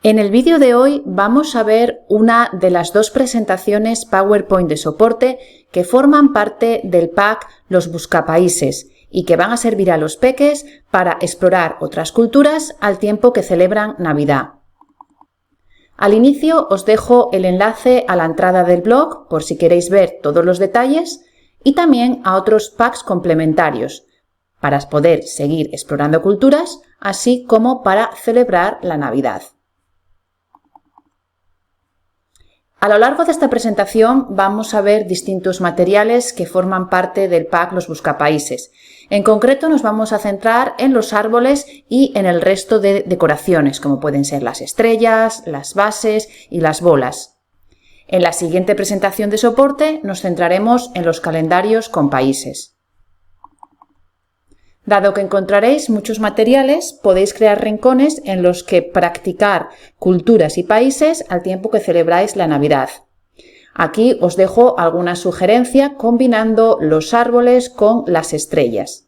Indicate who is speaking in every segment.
Speaker 1: En el vídeo de hoy vamos a ver una de las dos presentaciones PowerPoint de soporte que forman parte del pack Los Buscapaíses y que van a servir a los peques para explorar otras culturas al tiempo que celebran Navidad. Al inicio os dejo el enlace a la entrada del blog por si queréis ver todos los detalles y también a otros packs complementarios para poder seguir explorando culturas, así como para celebrar la Navidad. A lo largo de esta presentación vamos a ver distintos materiales que forman parte del pack Los Buscapaíses. En concreto nos vamos a centrar en los árboles y en el resto de decoraciones, como pueden ser las estrellas, las bases y las bolas. En la siguiente presentación de soporte nos centraremos en los calendarios con países. Dado que encontraréis muchos materiales, podéis crear rincones en los que practicar culturas y países al tiempo que celebráis la Navidad. Aquí os dejo alguna sugerencia combinando los árboles con las estrellas.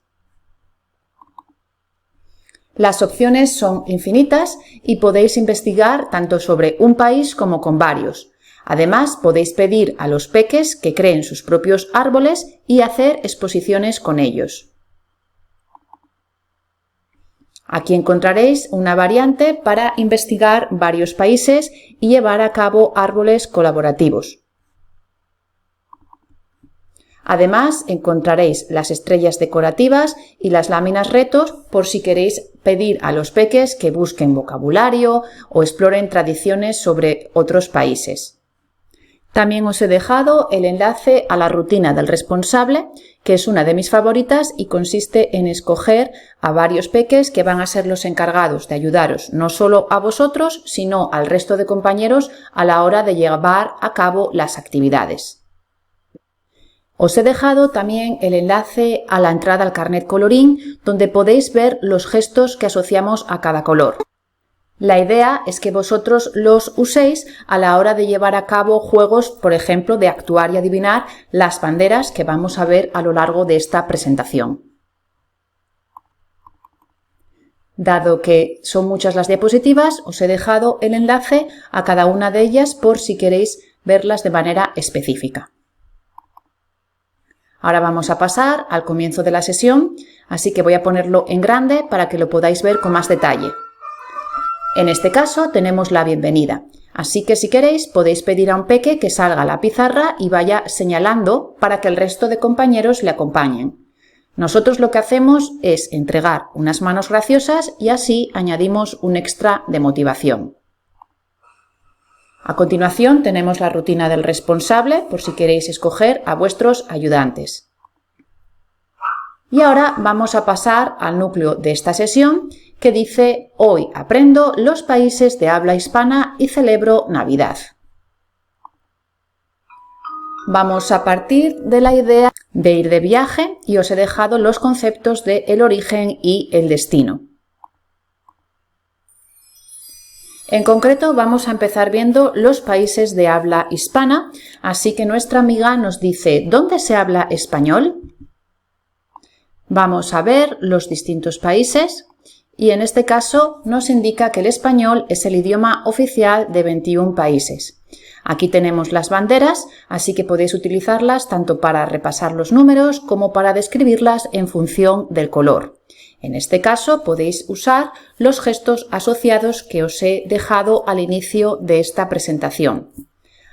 Speaker 1: Las opciones son infinitas y podéis investigar tanto sobre un país como con varios. Además, podéis pedir a los peques que creen sus propios árboles y hacer exposiciones con ellos. Aquí encontraréis una variante para investigar varios países y llevar a cabo árboles colaborativos. Además, encontraréis las estrellas decorativas y las láminas retos por si queréis pedir a los peques que busquen vocabulario o exploren tradiciones sobre otros países. También os he dejado el enlace a la rutina del responsable, que es una de mis favoritas y consiste en escoger a varios peques que van a ser los encargados de ayudaros no solo a vosotros, sino al resto de compañeros a la hora de llevar a cabo las actividades. Os he dejado también el enlace a la entrada al carnet colorín, donde podéis ver los gestos que asociamos a cada color. La idea es que vosotros los uséis a la hora de llevar a cabo juegos, por ejemplo, de actuar y adivinar las banderas que vamos a ver a lo largo de esta presentación. Dado que son muchas las diapositivas, os he dejado el enlace a cada una de ellas por si queréis verlas de manera específica. Ahora vamos a pasar al comienzo de la sesión, así que voy a ponerlo en grande para que lo podáis ver con más detalle. En este caso tenemos la bienvenida, así que si queréis podéis pedir a un peque que salga a la pizarra y vaya señalando para que el resto de compañeros le acompañen. Nosotros lo que hacemos es entregar unas manos graciosas y así añadimos un extra de motivación. A continuación tenemos la rutina del responsable por si queréis escoger a vuestros ayudantes. Y ahora vamos a pasar al núcleo de esta sesión que dice: hoy aprendo los países de habla hispana y celebro Navidad. Vamos a partir de la idea de ir de viaje y os he dejado los conceptos de el origen y el destino. En concreto vamos a empezar viendo los países de habla hispana, así que nuestra amiga nos dice: ¿dónde se habla español? Vamos a ver los distintos países y en este caso nos indica que el español es el idioma oficial de 21 países. Aquí tenemos las banderas, así que podéis utilizarlas tanto para repasar los números como para describirlas en función del color. En este caso podéis usar los gestos asociados que os he dejado al inicio de esta presentación.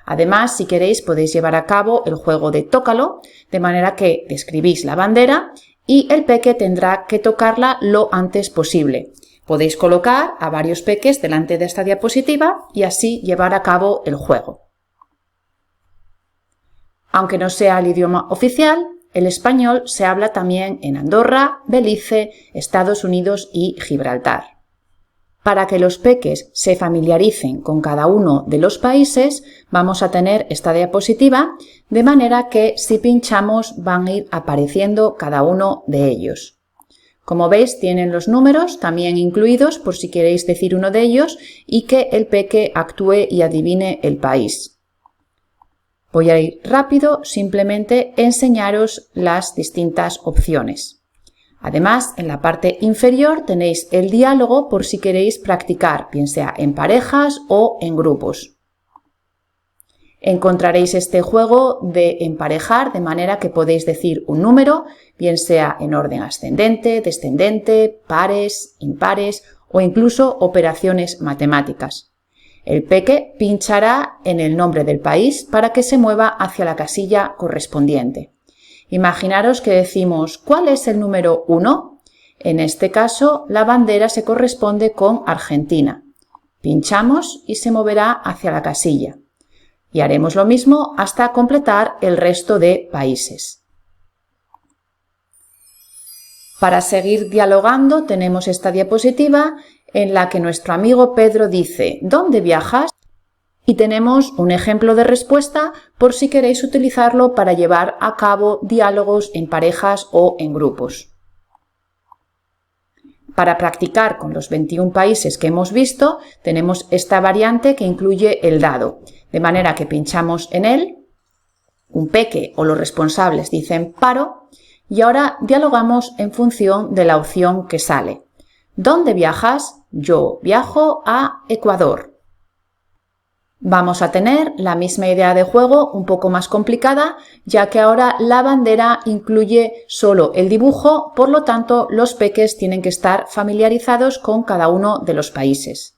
Speaker 1: Además, si queréis, podéis llevar a cabo el juego de tócalo, de manera que describís la bandera y el peque tendrá que tocarla lo antes posible. Podéis colocar a varios peques delante de esta diapositiva y así llevar a cabo el juego. Aunque no sea el idioma oficial, el español se habla también en Andorra, Belice, Estados Unidos y Gibraltar. Para que los peques se familiaricen con cada uno de los países, vamos a tener esta diapositiva, de manera que si pinchamos van a ir apareciendo cada uno de ellos. Como veis, tienen los números también incluidos por si queréis decir uno de ellos y que el peque actúe y adivine el país. Voy a ir rápido, simplemente enseñaros las distintas opciones. Además, en la parte inferior tenéis el diálogo por si queréis practicar, bien sea en parejas o en grupos. Encontraréis este juego de emparejar de manera que podéis decir un número, bien sea en orden ascendente, descendente, pares, impares o incluso operaciones matemáticas. El peque pinchará en el nombre del país para que se mueva hacia la casilla correspondiente. Imaginaros que decimos ¿cuál es el número 1? En este caso, la bandera se corresponde con Argentina. Pinchamos y se moverá hacia la casilla. Y haremos lo mismo hasta completar el resto de países. Para seguir dialogando tenemos esta diapositiva en la que nuestro amigo Pedro dice ¿dónde viajas? Y tenemos un ejemplo de respuesta por si queréis utilizarlo para llevar a cabo diálogos en parejas o en grupos. Para practicar con los 21 países que hemos visto, tenemos esta variante que incluye el dado, de manera que pinchamos en él, un peque o los responsables dicen paro, y ahora dialogamos en función de la opción que sale. ¿Dónde viajas? Yo viajo a Ecuador. Vamos a tener la misma idea de juego un poco más complicada, ya que ahora la bandera incluye solo el dibujo, por lo tanto los peques tienen que estar familiarizados con cada uno de los países.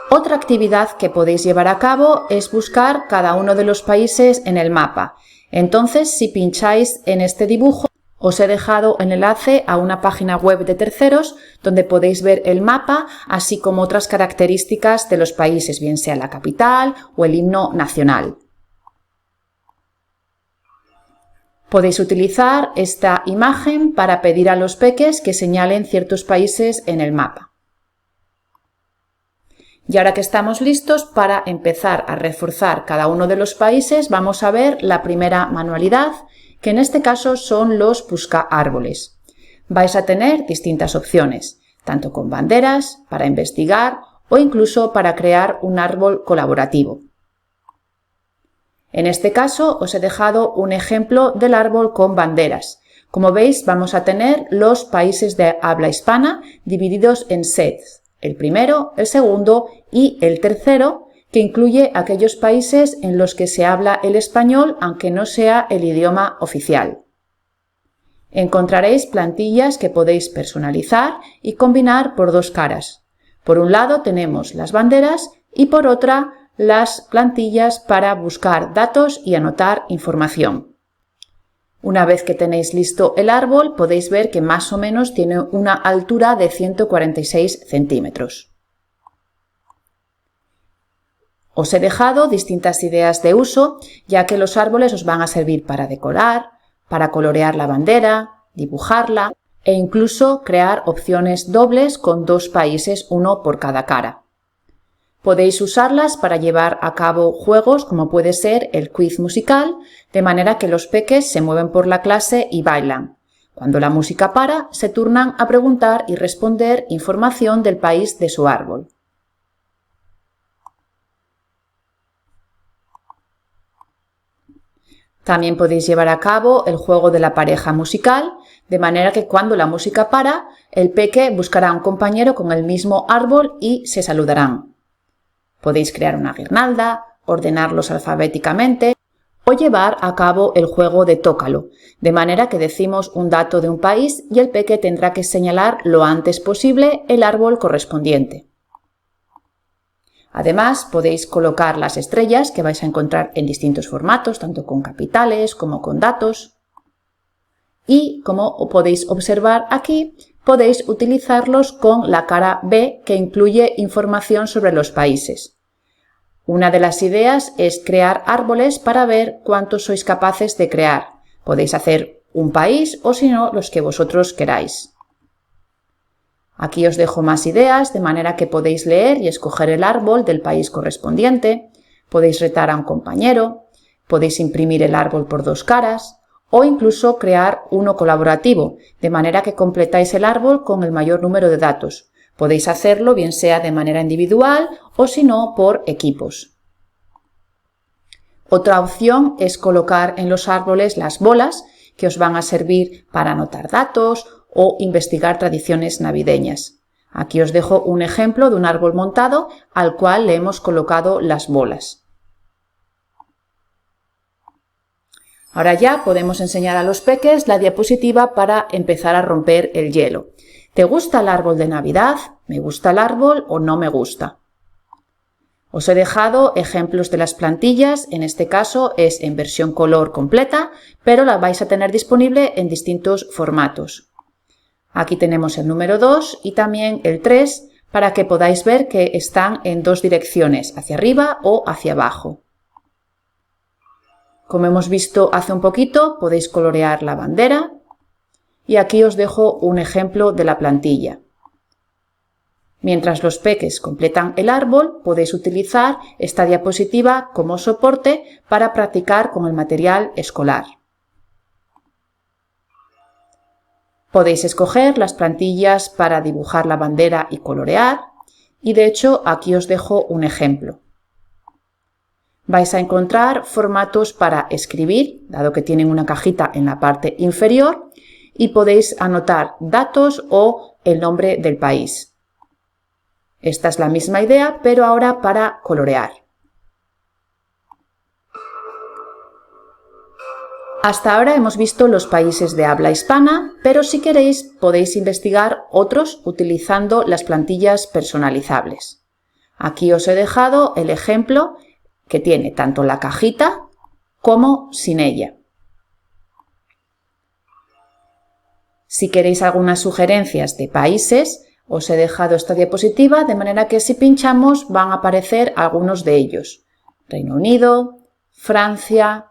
Speaker 1: Otra actividad que podéis llevar a cabo es buscar cada uno de los países en el mapa. Entonces, si pincháis en este dibujo, os he dejado el enlace a una página web de terceros donde podéis ver el mapa, así como otras características de los países, bien sea la capital o el himno nacional. Podéis utilizar esta imagen para pedir a los peques que señalen ciertos países en el mapa. Y ahora que estamos listos para empezar a reforzar cada uno de los países, vamos a ver la primera manualidad, que en este caso son los busca-árboles. Vais a tener distintas opciones, tanto con banderas, para investigar o incluso para crear un árbol colaborativo. En este caso os he dejado un ejemplo del árbol con banderas. Como veis, vamos a tener los países de habla hispana divididos en sets, el primero, el segundo y el tercero, que incluye aquellos países en los que se habla el español, aunque no sea el idioma oficial. Encontraréis plantillas que podéis personalizar y combinar por dos caras. Por un lado tenemos las banderas y por otra las plantillas para buscar datos y anotar información. Una vez que tenéis listo el árbol, podéis ver que más o menos tiene una altura de 146 centímetros. Os he dejado distintas ideas de uso, ya que los árboles os van a servir para decorar, para colorear la bandera, dibujarla e incluso crear opciones dobles con dos países, uno por cada cara. Podéis usarlas para llevar a cabo juegos como puede ser el quiz musical, de manera que los peques se mueven por la clase y bailan. Cuando la música para, se turnan a preguntar y responder información del país de su árbol. También podéis llevar a cabo el juego de la pareja musical, de manera que cuando la música para, el peque buscará a un compañero con el mismo árbol y se saludarán. Podéis crear una guirnalda, ordenarlos alfabéticamente o llevar a cabo el juego de tócalo, de manera que decimos un dato de un país y el peque tendrá que señalar lo antes posible el árbol correspondiente. Además, podéis colocar las estrellas que vais a encontrar en distintos formatos, tanto con capitales como con datos. Y, como podéis observar aquí, podéis utilizarlos con la cara B, que incluye información sobre los países. Una de las ideas es crear árboles para ver cuántos sois capaces de crear. Podéis hacer un país o, si no, los que vosotros queráis. Aquí os dejo más ideas, de manera que podéis leer y escoger el árbol del país correspondiente, podéis retar a un compañero, podéis imprimir el árbol por dos caras o incluso crear uno colaborativo, de manera que completáis el árbol con el mayor número de datos. Podéis hacerlo bien sea de manera individual o si no por equipos. Otra opción es colocar en los árboles las bolas que os van a servir para anotar datos o investigar tradiciones navideñas. Aquí os dejo un ejemplo de un árbol montado al cual le hemos colocado las bolas. Ahora ya podemos enseñar a los peques la diapositiva para empezar a romper el hielo. ¿Te gusta el árbol de Navidad? ¿Me gusta el árbol o no me gusta? Os he dejado ejemplos de las plantillas, en este caso es en versión color completa, pero la vais a tener disponible en distintos formatos. Aquí tenemos el número 2 y también el 3 para que podáis ver que están en dos direcciones, hacia arriba o hacia abajo. Como hemos visto hace un poquito, podéis colorear la bandera y aquí os dejo un ejemplo de la plantilla. Mientras los peques completan el árbol, podéis utilizar esta diapositiva como soporte para practicar con el material escolar. Podéis escoger las plantillas para dibujar la bandera y colorear, y de hecho aquí os dejo un ejemplo. Vais a encontrar formatos para escribir, dado que tienen una cajita en la parte inferior, y podéis anotar datos o el nombre del país. Esta es la misma idea, pero ahora para colorear. Hasta ahora hemos visto los países de habla hispana, pero si queréis podéis investigar otros utilizando las plantillas personalizables. Aquí os he dejado el ejemplo que tiene tanto la cajita como sin ella. Si queréis algunas sugerencias de países, os he dejado esta diapositiva de manera que si pinchamos van a aparecer algunos de ellos. Reino Unido, Francia,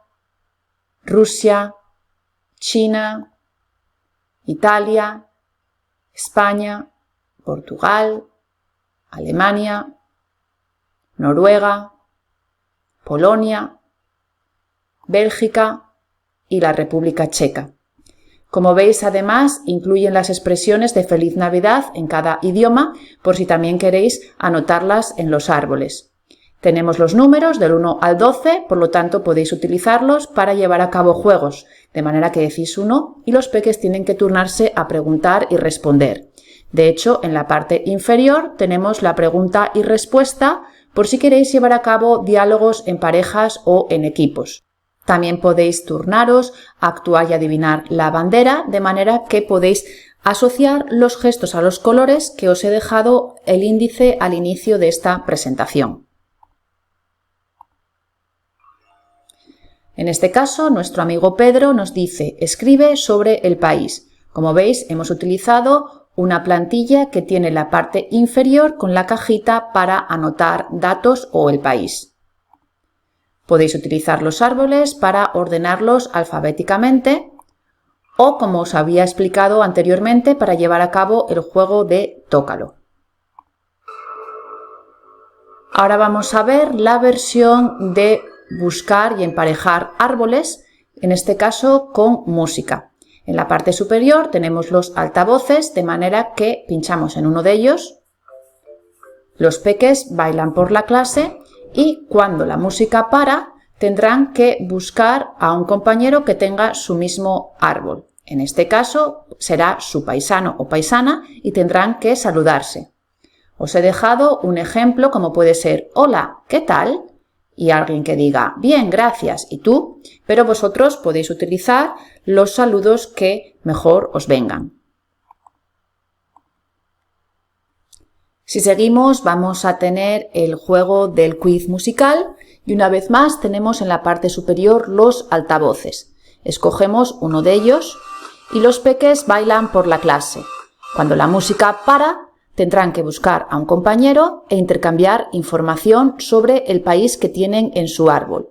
Speaker 1: Rusia, China, Italia, España, Portugal, Alemania, Noruega, Polonia, Bélgica y la República Checa. Como veis, además, incluyen las expresiones de Feliz Navidad en cada idioma, por si también queréis anotarlas en los árboles. Tenemos los números del 1 al 12, por lo tanto podéis utilizarlos para llevar a cabo juegos, de manera que decís 1 y los peques tienen que turnarse a preguntar y responder. De hecho, en la parte inferior tenemos la pregunta y respuesta por si queréis llevar a cabo diálogos en parejas o en equipos. También podéis turnaros, actuar y adivinar la bandera, de manera que podéis asociar los gestos a los colores que os he dejado el índice al inicio de esta presentación. En este caso, nuestro amigo Pedro nos dice: escribe sobre el país. Como veis, hemos utilizado una plantilla que tiene la parte inferior con la cajita para anotar datos o el país. Podéis utilizar los árboles para ordenarlos alfabéticamente o, como os había explicado anteriormente, para llevar a cabo el juego de Tócalo. Ahora vamos a ver la versión de buscar y emparejar árboles, en este caso con música. En la parte superior tenemos los altavoces, de manera que pinchamos en uno de ellos. Los peques bailan por la clase y cuando la música para, tendrán que buscar a un compañero que tenga su mismo árbol. En este caso será su paisano o paisana y tendrán que saludarse. Os he dejado un ejemplo como puede ser: hola, ¿qué tal? Y alguien que diga: bien, gracias, ¿y tú? Pero vosotros podéis utilizar los saludos que mejor os vengan. Si seguimos, vamos a tener el juego del quiz musical y una vez más tenemos en la parte superior los altavoces. Escogemos uno de ellos y los peques bailan por la clase. Cuando la música para, tendrán que buscar a un compañero e intercambiar información sobre el país que tienen en su árbol.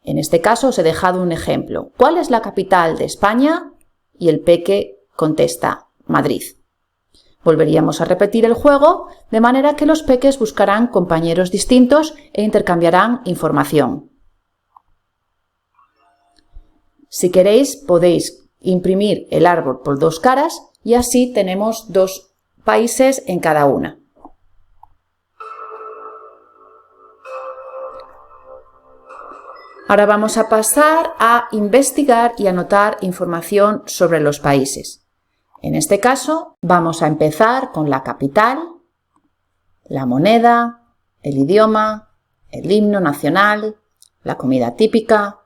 Speaker 1: En este caso os he dejado un ejemplo. ¿Cuál es la capital de España? Y el peque contesta: Madrid. Volveríamos a repetir el juego, de manera que los peques buscarán compañeros distintos e intercambiarán información. Si queréis, podéis imprimir el árbol por dos caras y así tenemos dos países en cada una. Ahora vamos a pasar a investigar y anotar información sobre los países. En este caso, vamos a empezar con la capital, la moneda, el idioma, el himno nacional, la comida típica,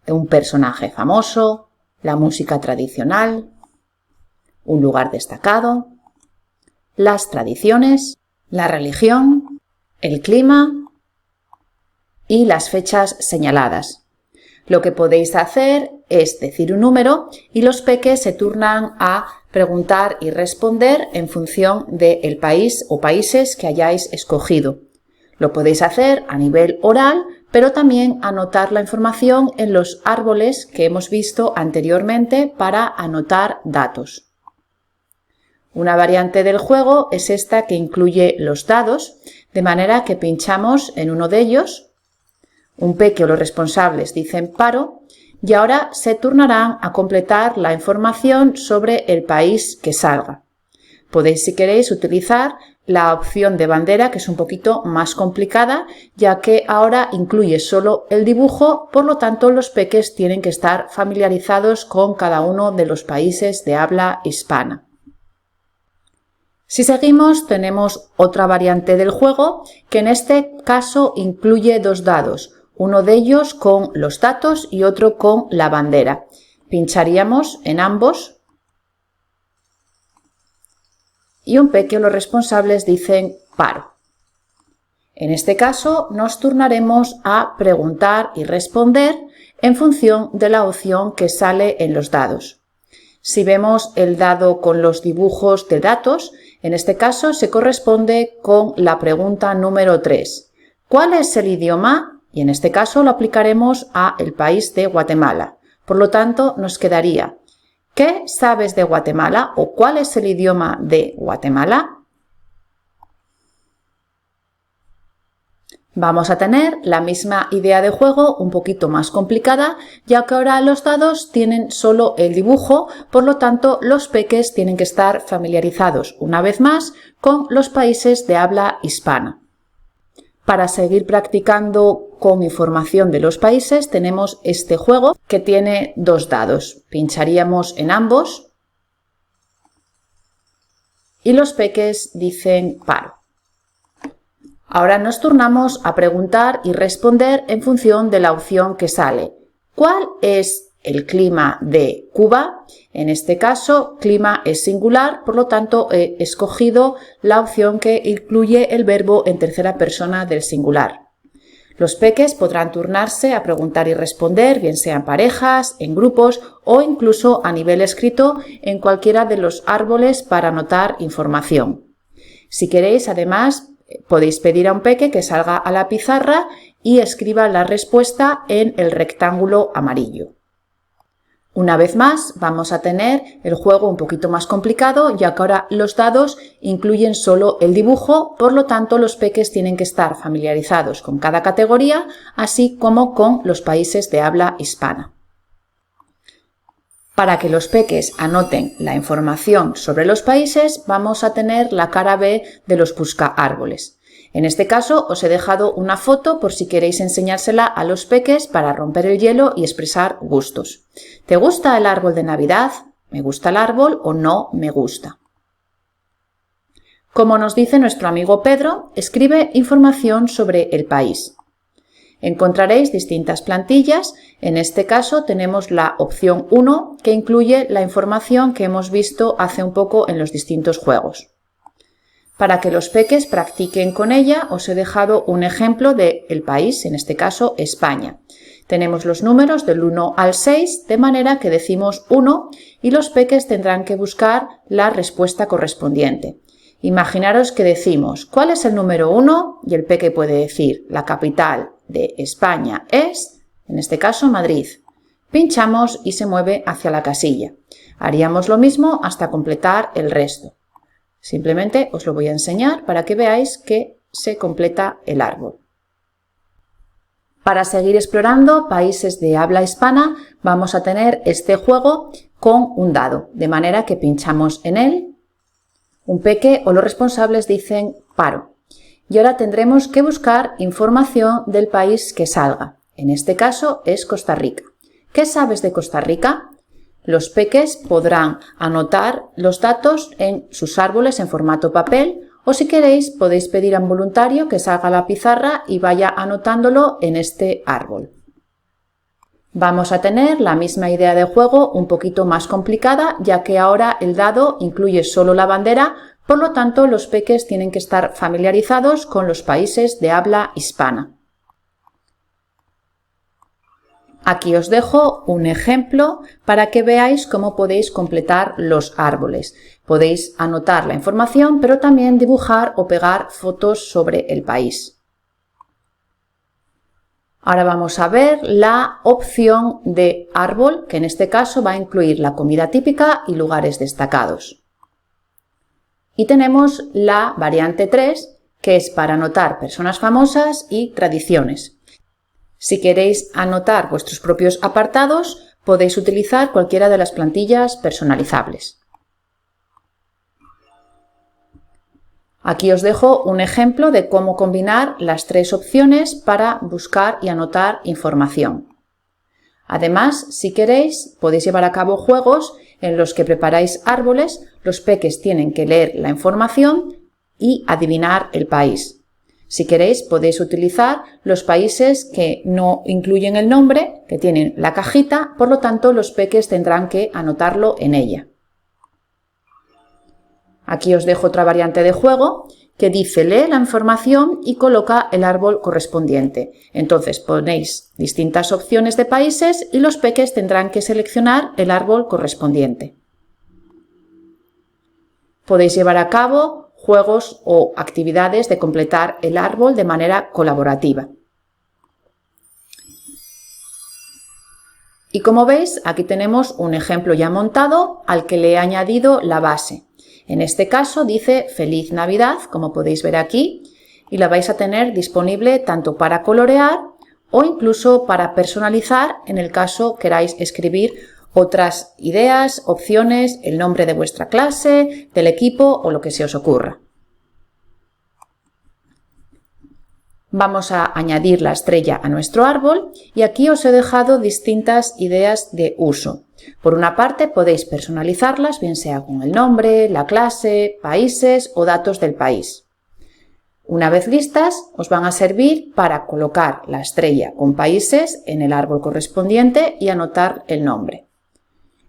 Speaker 1: un personaje famoso, la música tradicional, un lugar destacado, las tradiciones, la religión, el clima y las fechas señaladas. Lo que podéis hacer es decir un número y los peques se turnan a preguntar y responder en función del país o países que hayáis escogido. Lo podéis hacer a nivel oral, pero también anotar la información en los árboles que hemos visto anteriormente para anotar datos. Una variante del juego es esta que incluye los dados, de manera que pinchamos en uno de ellos, un peque o los responsables dicen paro, y ahora se turnarán a completar la información sobre el país que salga. Podéis, si queréis, utilizar la opción de bandera, que es un poquito más complicada, ya que ahora incluye solo el dibujo, por lo tanto los peques tienen que estar familiarizados con cada uno de los países de habla hispana. Si seguimos, tenemos otra variante del juego, que en este caso incluye dos dados, uno de ellos con los datos y otro con la bandera. Pincharíamos en ambos y un peque o los responsables dicen paro. En este caso nos turnaremos a preguntar y responder en función de la opción que sale en los dados. Si vemos el dado con los dibujos de datos, en este caso se corresponde con la pregunta número 3. ¿Cuál es el idioma? Y en este caso lo aplicaremos a el país de Guatemala. Por lo tanto, nos quedaría ¿qué sabes de Guatemala? ¿O cuál es el idioma de Guatemala? Vamos a tener la misma idea de juego, un poquito más complicada, ya que ahora los dados tienen solo el dibujo, por lo tanto los peques tienen que estar familiarizados una vez más con los países de habla hispana. Para seguir practicando con información de los países tenemos este juego que tiene dos dados. Pincharíamos en ambos y los peques dicen paro. Ahora nos turnamos a preguntar y responder en función de la opción que sale. ¿Cuál es el clima de Cuba? En este caso, clima es singular, por lo tanto he escogido la opción que incluye el verbo en tercera persona del singular. Los peques podrán turnarse a preguntar y responder, bien sean parejas, en grupos o incluso a nivel escrito en cualquiera de los árboles para anotar información. Si queréis, además, podéis pedir a un peque que salga a la pizarra y escriba la respuesta en el rectángulo amarillo. Una vez más, vamos a tener el juego un poquito más complicado, ya que ahora los dados incluyen solo el dibujo, por lo tanto los peques tienen que estar familiarizados con cada categoría, así como con los países de habla hispana. Para que los peques anoten la información sobre los países, vamos a tener la cara B de los buscaárboles. En este caso os he dejado una foto por si queréis enseñársela a los peques para romper el hielo y expresar gustos. ¿Te gusta el árbol de Navidad? ¿Me gusta el árbol o no me gusta? Como nos dice nuestro amigo Pedro, escribe información sobre el país. Encontraréis distintas plantillas, en este caso tenemos la opción 1 que incluye la información que hemos visto hace un poco en los distintos juegos. Para que los peques practiquen con ella os he dejado un ejemplo del país, en este caso España. Tenemos los números del 1 al 6, de manera que decimos 1 y los peques tendrán que buscar la respuesta correspondiente. Imaginaros que decimos ¿cuál es el número 1? Y el peque puede decir la capital de España es, en este caso, Madrid. Pinchamos y se mueve hacia la casilla. Haríamos lo mismo hasta completar el resto. Simplemente os lo voy a enseñar para que veáis que se completa el árbol. Para seguir explorando países de habla hispana, vamos a tener este juego con un dado, de manera que pinchamos en él, un peque o los responsables dicen paro. Y ahora tendremos que buscar información del país que salga. En este caso es Costa Rica. ¿Qué sabes de Costa Rica? Los peques podrán anotar los datos en sus árboles en formato papel o si queréis podéis pedir a un voluntario que salga a la pizarra y vaya anotándolo en este árbol. Vamos a tener la misma idea de juego un poquito más complicada, ya que ahora el dado incluye solo la bandera, por lo tanto los peques tienen que estar familiarizados con los países de habla hispana. Aquí os dejo un ejemplo para que veáis cómo podéis completar los árboles. Podéis anotar la información, pero también dibujar o pegar fotos sobre el país. Ahora vamos a ver la opción de árbol, que en este caso va a incluir la comida típica y lugares destacados. Y tenemos la variante 3, que es para anotar personas famosas y tradiciones. Si queréis anotar vuestros propios apartados, podéis utilizar cualquiera de las plantillas personalizables. Aquí os dejo un ejemplo de cómo combinar las 3 opciones para buscar y anotar información. Además, si queréis, podéis llevar a cabo juegos en los que preparáis árboles, los peques tienen que leer la información y adivinar el país. Si queréis, podéis utilizar los países que no incluyen el nombre, que tienen la cajita, por lo tanto los peques tendrán que anotarlo en ella. Aquí os dejo otra variante de juego que dice lee la información y coloca el árbol correspondiente. Entonces ponéis distintas opciones de países y los peques tendrán que seleccionar el árbol correspondiente. Podéis llevar a cabo juegos o actividades de completar el árbol de manera colaborativa. Y como veis, aquí tenemos un ejemplo ya montado al que le he añadido la base. En este caso dice Feliz Navidad, como podéis ver aquí, y la vais a tener disponible tanto para colorear o incluso para personalizar en el caso queráis escribir otras ideas, opciones, el nombre de vuestra clase, del equipo o lo que se os ocurra. Vamos a añadir la estrella a nuestro árbol y aquí os he dejado distintas ideas de uso. Por una parte podéis personalizarlas, bien sea con el nombre, la clase, países o datos del país. Una vez listas, os van a servir para colocar la estrella con países en el árbol correspondiente y anotar el nombre.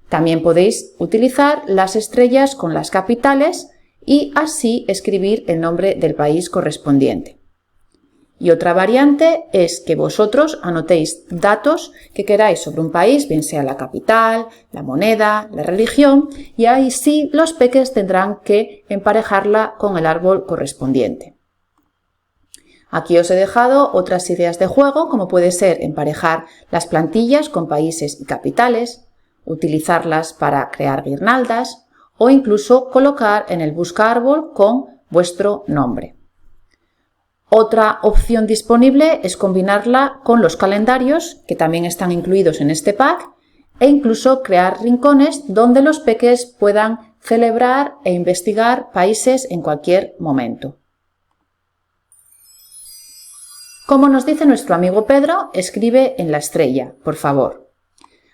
Speaker 1: También podéis utilizar las estrellas con las capitales y así escribir el nombre del país correspondiente. Y otra variante es que vosotros anotéis datos que queráis sobre un país, bien sea la capital, la moneda, la religión, y ahí sí los peques tendrán que emparejarla con el árbol correspondiente. Aquí os he dejado otras ideas de juego, como puede ser emparejar las plantillas con países y capitales, utilizarlas para crear guirnaldas o incluso colocar en el buscaárbol con vuestro nombre. Otra opción disponible es combinarla con los calendarios, que también están incluidos en este pack, e incluso crear rincones donde los peques puedan celebrar e investigar países en cualquier momento. Como nos dice nuestro amigo Pedro, escribe en la estrella, por favor.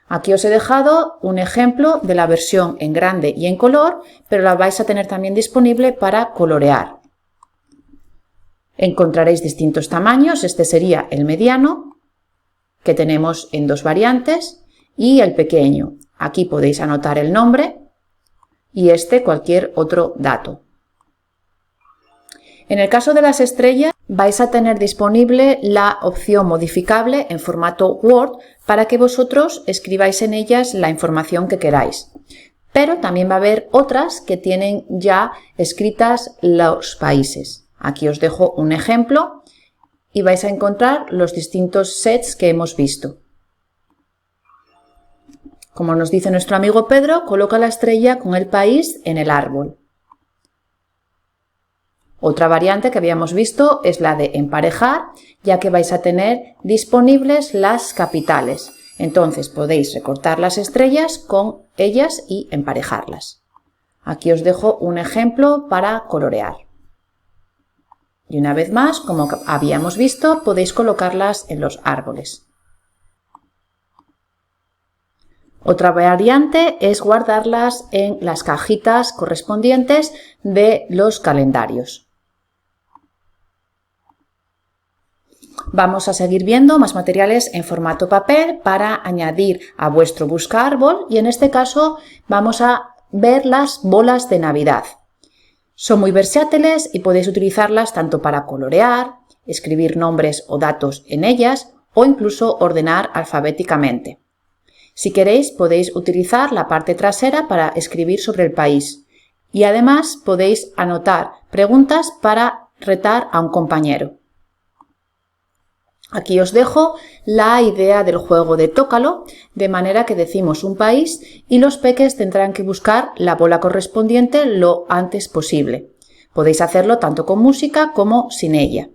Speaker 1: Aquí os he dejado un ejemplo de la versión en grande y en color, pero la vais a tener también disponible para colorear. Encontraréis distintos tamaños, este sería el mediano, que tenemos en 2 variantes, y el pequeño. Aquí podéis anotar el nombre y cualquier otro dato. En el caso de las estrellas, vais a tener disponible la opción modificable en formato Word para que vosotros escribáis en ellas la información que queráis. Pero también va a haber otras que tienen ya escritas los países. Aquí os dejo un ejemplo y vais a encontrar los distintos sets que hemos visto. Como nos dice nuestro amigo Pedro, coloca la estrella con el país en el árbol. Otra variante que habíamos visto es la de emparejar, ya que vais a tener disponibles las capitales. Entonces podéis recortar las estrellas con ellas y emparejarlas. Aquí os dejo un ejemplo para colorear. Y una vez más, como habíamos visto, podéis colocarlas en los árboles. Otra variante es guardarlas en las cajitas correspondientes de los calendarios. Vamos a seguir viendo más materiales en formato papel para añadir a vuestro busca árbol y en este caso vamos a ver las bolas de Navidad. Son muy versátiles y podéis utilizarlas tanto para colorear, escribir nombres o datos en ellas o incluso ordenar alfabéticamente. Si queréis podéis utilizar la parte trasera para escribir sobre el país y además podéis anotar preguntas para retar a un compañero. Aquí os dejo la idea del juego de Tócalo, de manera que decimos un país y los peques tendrán que buscar la bola correspondiente lo antes posible. Podéis hacerlo tanto con música como sin ella.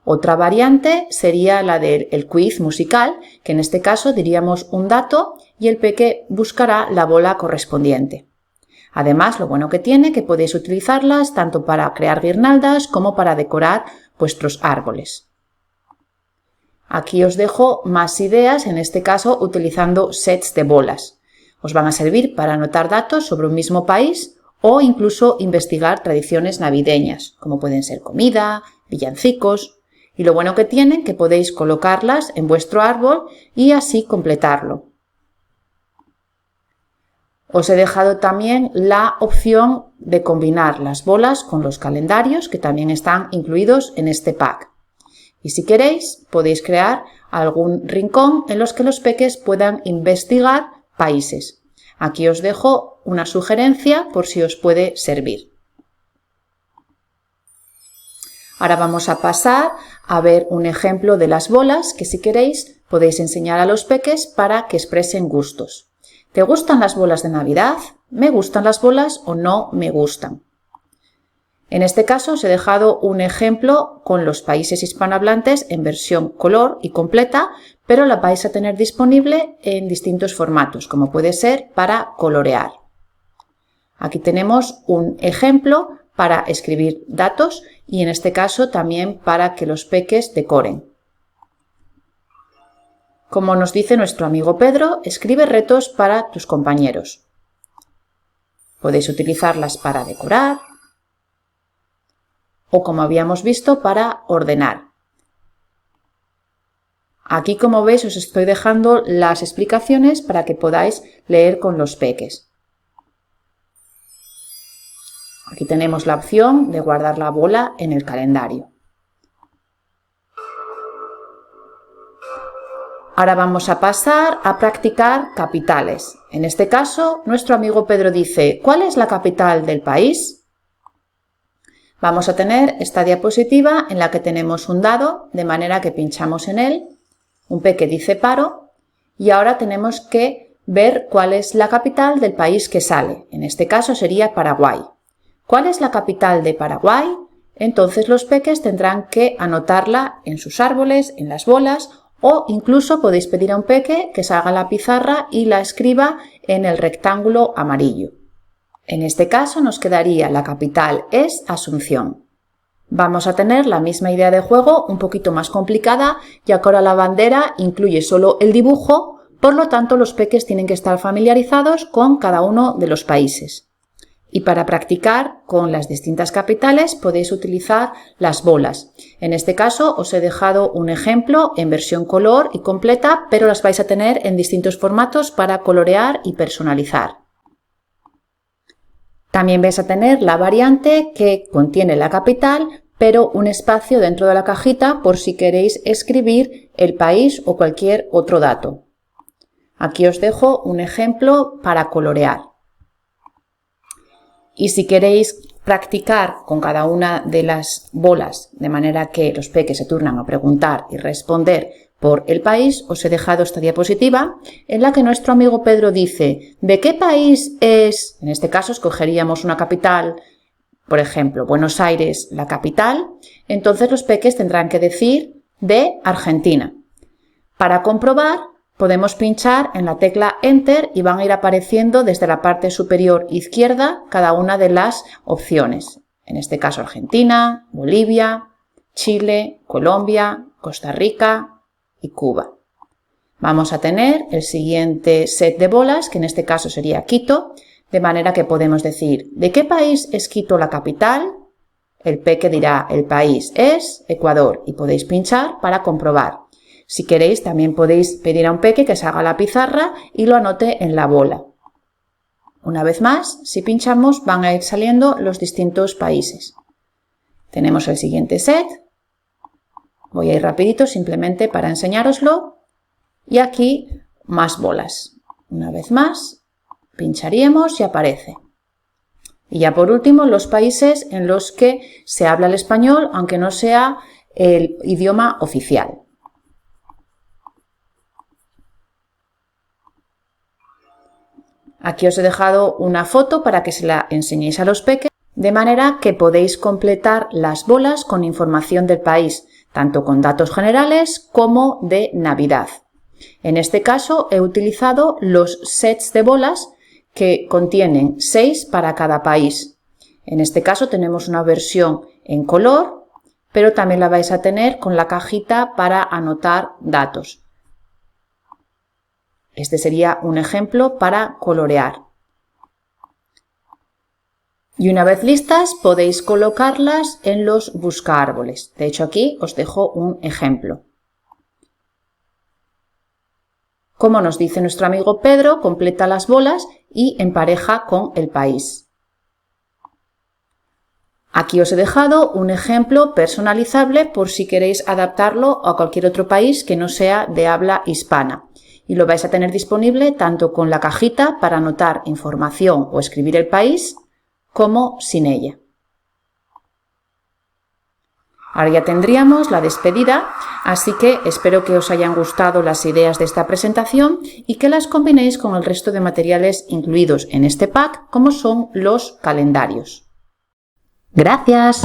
Speaker 1: Otra variante sería la del quiz musical, que en este caso diríamos un dato y el peque buscará la bola correspondiente. Además, lo bueno que tiene que podéis utilizarlas tanto para crear guirnaldas como para decorar vuestros árboles. Aquí os dejo más ideas, en este caso utilizando sets de bolas. Os van a servir para anotar datos sobre un mismo país o incluso investigar tradiciones navideñas, como pueden ser comida, villancicos. Y lo bueno que tienen que podéis colocarlas en vuestro árbol y así completarlo. Os he dejado también la opción de combinar las bolas con los calendarios que también están incluidos en este pack. Y si queréis, podéis crear algún rincón en los que los peques puedan investigar países. Aquí os dejo una sugerencia por si os puede servir. Ahora vamos a pasar a ver un ejemplo de las bolas que si queréis podéis enseñar a los peques para que expresen gustos. ¿Te gustan las bolas de Navidad? ¿Me gustan las bolas o no me gustan? En este caso os he dejado un ejemplo con los países hispanohablantes en versión color y completa, pero la vais a tener disponible en distintos formatos, como puede ser para colorear. Aquí tenemos un ejemplo para escribir datos y en este caso también para que los peques decoren. Como nos dice nuestro amigo Pedro, escribe retos para tus compañeros. Podéis utilizarlas para decorar o, como habíamos visto, para ordenar. Aquí, como veis, os estoy dejando las explicaciones para que podáis leer con los peques. Aquí tenemos la opción de guardar la bola en el calendario. Ahora vamos a pasar a practicar capitales. En este caso, nuestro amigo Pedro dice, ¿cuál es la capital del país? Vamos a tener esta diapositiva en la que tenemos un dado, de manera que pinchamos en él, un peque dice paro y ahora tenemos que ver cuál es la capital del país que sale. En este caso sería Paraguay. ¿Cuál es la capital de Paraguay? Entonces los peques tendrán que anotarla en sus árboles, en las bolas o incluso podéis pedir a un peque que salga a la pizarra y la escriba en el rectángulo amarillo. En este caso nos quedaría la capital es Asunción. Vamos a tener la misma idea de juego un poquito más complicada, ya que ahora la bandera incluye solo el dibujo, por lo tanto los peques tienen que estar familiarizados con cada uno de los países. Y para practicar con las distintas capitales podéis utilizar las bolas. En este caso os he dejado un ejemplo en versión color y completa, pero las vais a tener en distintos formatos para colorear y personalizar. También vais a tener la variante que contiene la capital, pero un espacio dentro de la cajita por si queréis escribir el país o cualquier otro dato. Aquí os dejo un ejemplo para colorear. Y si queréis practicar con cada una de las bolas, de manera que los peques se turnan a preguntar y responder por el país, os he dejado esta diapositiva en la que nuestro amigo Pedro dice ¿de qué país es? En este caso escogeríamos una capital, por ejemplo, Buenos Aires, la capital. Entonces los peques tendrán que decir de Argentina. Para comprobar podemos pinchar en la tecla Enter y van a ir apareciendo desde la parte superior izquierda cada una de las opciones. En este caso Argentina, Bolivia, Chile, Colombia, Costa Rica y Cuba. Vamos a tener el siguiente set de bolas, que en este caso sería Quito, de manera que podemos decir, ¿de qué país es Quito la capital? El peque dirá, el país es Ecuador, y podéis pinchar para comprobar. Si queréis, también podéis pedir a un peque que salga a la pizarra y lo anote en la bola. Una vez más, si pinchamos, van a ir saliendo los distintos países. Tenemos el siguiente set. Voy a ir rapidito simplemente para enseñároslo. Y aquí más bolas. Una vez más, pincharíamos y aparece. Y ya por último, los países en los que se habla el español, aunque no sea el idioma oficial. Aquí os he dejado una foto para que se la enseñéis a los peques, de manera que podéis completar las bolas con información del país, tanto con datos generales como de Navidad. En este caso he utilizado los sets de bolas que contienen 6 para cada país. En este caso tenemos una versión en color, pero también la vais a tener con la cajita para anotar datos. Este sería un ejemplo para colorear. Y una vez listas podéis colocarlas en los buscaárboles. De hecho aquí os dejo un ejemplo. Como nos dice nuestro amigo Pedro, completa las bolas y empareja con el país. Aquí os he dejado un ejemplo personalizable por si queréis adaptarlo a cualquier otro país que no sea de habla hispana. Y lo vais a tener disponible tanto con la cajita para anotar información o escribir el país, como sin ella. Ahora ya tendríamos la despedida, así que espero que os hayan gustado las ideas de esta presentación y que las combinéis con el resto de materiales incluidos en este pack, como son los calendarios. ¡Gracias!